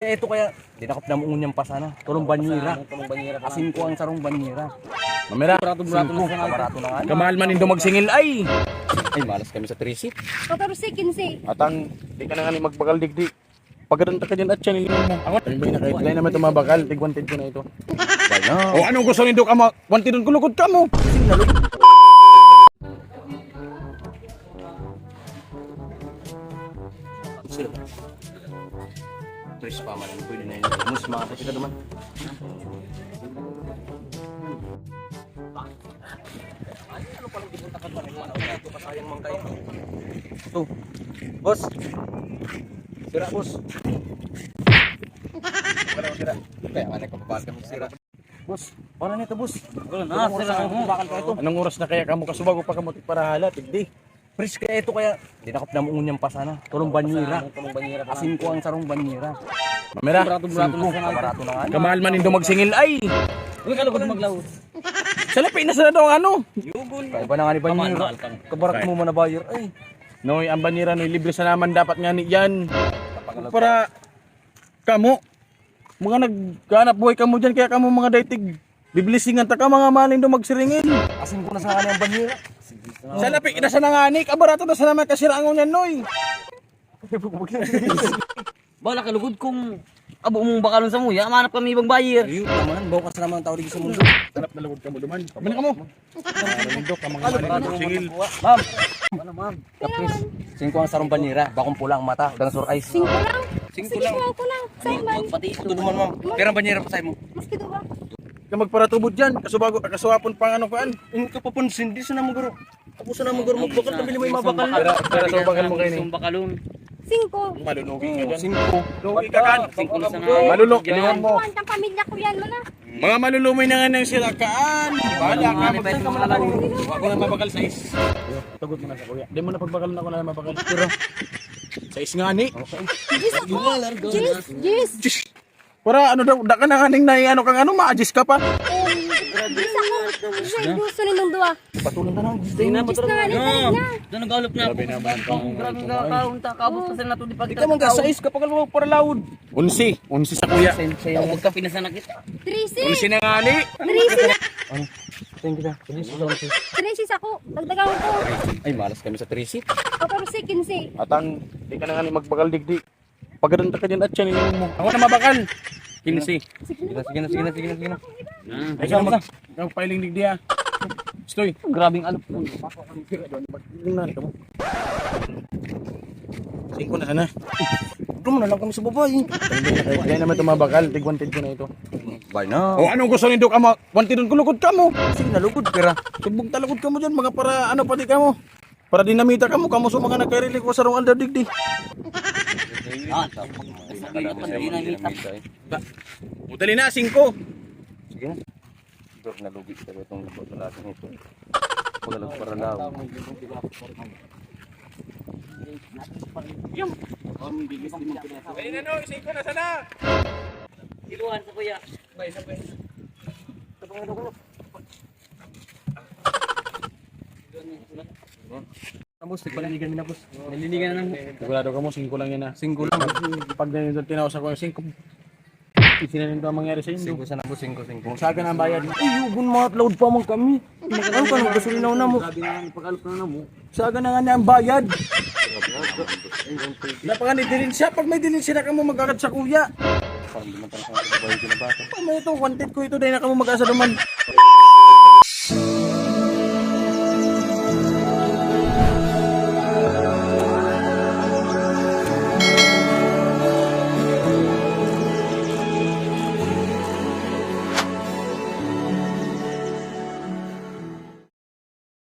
Ito kaya, dinakop na muun niyang pasana. Tulong banyera. Asin ko ang sarong banyera. Mamera, Barato-barato na nga. kamahal man indo magsingil ay. Ay, malas kami sa 3 14, 15. Atang, di ka na nga ni magbagal digdi. Pagkadanta ka dyan at siya nilin mo. Ako, ayun ba yun, nakaitlay naman ito mabakal. Tig-wanted ko na ito. Bye na. O anong gusto nindo ka mo? Wanted doon kulukod ka mo. Tres pa man. Pwede na yun. Mus, mga kasi ka naman. Ay, ano palang dipunta ka pa rin? Ito pasayang mang kayo. Ito. Boss. Sira, boss. Sira. Kaya nga nagpapabahal kami sira. Boss, paano nito, boss? Wala na, sira ako. Bakal ka ito. Anong oras na kaya ka mo kasubago pa kamutik para halat? Digdi. Pres, kaya ito kaya, dinakop na muun niyang pasana. Tulong banyera. Asin ko ang sarong banyera. Mamera, Barato na nga. kamahal man indo magsingil ay. Uy, kalugod maglaw. Sa lapit na sa daw ang ano. Kaya ba na nga ni banyera? Kabarak mo man na buyer. Ay, Noy, ang banira noy libre sa naman dapat nga ni yan. Para kamo mga nagganap buhay kamo diyan kaya kamo mga daytig biblisingan ta ka mga malin do magsiringin. asin ko na sa kanya ang banyera. Sa lapit na sa nanganik, abarato na sa naman kasiraangon yan noy. Bala kalugod kung abo mong bakalon sa muya, manap kami ibang buyer. Ayun naman, bukas na naman ang tao dito sa mundo. Hanap na lugod ka mo duman. Pabalik ka mo. Mundo ka mga malin do singil. Ma'am, kapres, singko ang sarong banyera, bakong pula ang mata, dan sur eyes. 5 lang. Singko Sige, lang. 5 lang. Sa'yo man. Pati ito. Ito naman, ma'am. Pero ang banyera pa sa'yo mo. Maski ito ba? Ka magparatubod diyan, kasubago kasuwapon pang ano kan. Yung kapapansin, di sa naman guro. Ako sa naman guro, magbakal na bilhin mo yung mabakal. Para sa bagal mo kayo ni. Isang bakalon. 5. Malunugi ka diyan. Singko. Lugi ka kan. Singko na sa nga. Malulok iliwan mo. Ang pamilya ko yan mo na. Mga malulumoy na nga ng sirakaan. Bahala ka. Ano, pwede ka malalaw. Ako na mabakal sa is. Tagot mo na sa kuya. Di mo na pagbakal na ako na mabakal. Pero sa is nga ni. Jis ako. Jis. Para ano daw, da ka na kaning na ano kang ano, ma-adjust ka pa. Jis ako. Jis gusto ninong duwa. Patuloy na lang. Sige na, Jis na nga ni talig na. Doon nag-alop na ako. Grabe nga kaunta. Kaabot pa sila na ito. Di pa Di ka man ka size kapag mo para loud. Unsi sa kuya. Huwag ka pinasa na kita. 3 Unsi na nga ni. 3 na. Thank you. 3 ako. Dagdagan ko. Ay, malas kami sa 3 14, 15. Atang, di ka na nga ni magbakal digdi. Pagkadanta ka dyan at siya nilin mo. Ako na mabakal. 15. Sige na. Ay, ka mag... Ikaw piling digdi ha. Stoy. Grabing alop. Singko na sana. Ito mo na lang kami sa babae. Kaya naman ito mabakal. Tig-wanted ko na ito. Bye na. O anong gusto nindo ka mo? Wanted doon kulukod ka mo. Sige na, lugod pera. Sugbog talagod ka mo dyan. Mga para ano pati ka mo. Para dinamita ka mo. Kamu sa mga nagkarili ko sa rong aldaw digdi. Utali na, 5. Sige na. Dok na lugi sa itong pagkalasan nito. Pagkalag para lao. Ay na no, 5 na sana. Iluhan sa kuya. Boss, nagpaliligan mo na, boss. Naliligan na ng... Sigurado ka mo, 5 lang yan ha. 5 lang. Pag nanito tinawas ako, 5. Sinanin ang mangyari sa inyo. 5 sana, boss. 5. Kung sa akin ang bayad. Ay, yugon mga loud pa man kami. Ano ka nang gasolinaw na mo? Grabe nga ang pag-alop na mo. Sa akin na nga niya ang bayad. Napaka ni dilin siya. Pag may dilin siya na ka mo mag-agad sa kuya. Parang di man talaga sa babae ko na bata. May ito, wanted ko ito dahil na ka mo mag-asa duman.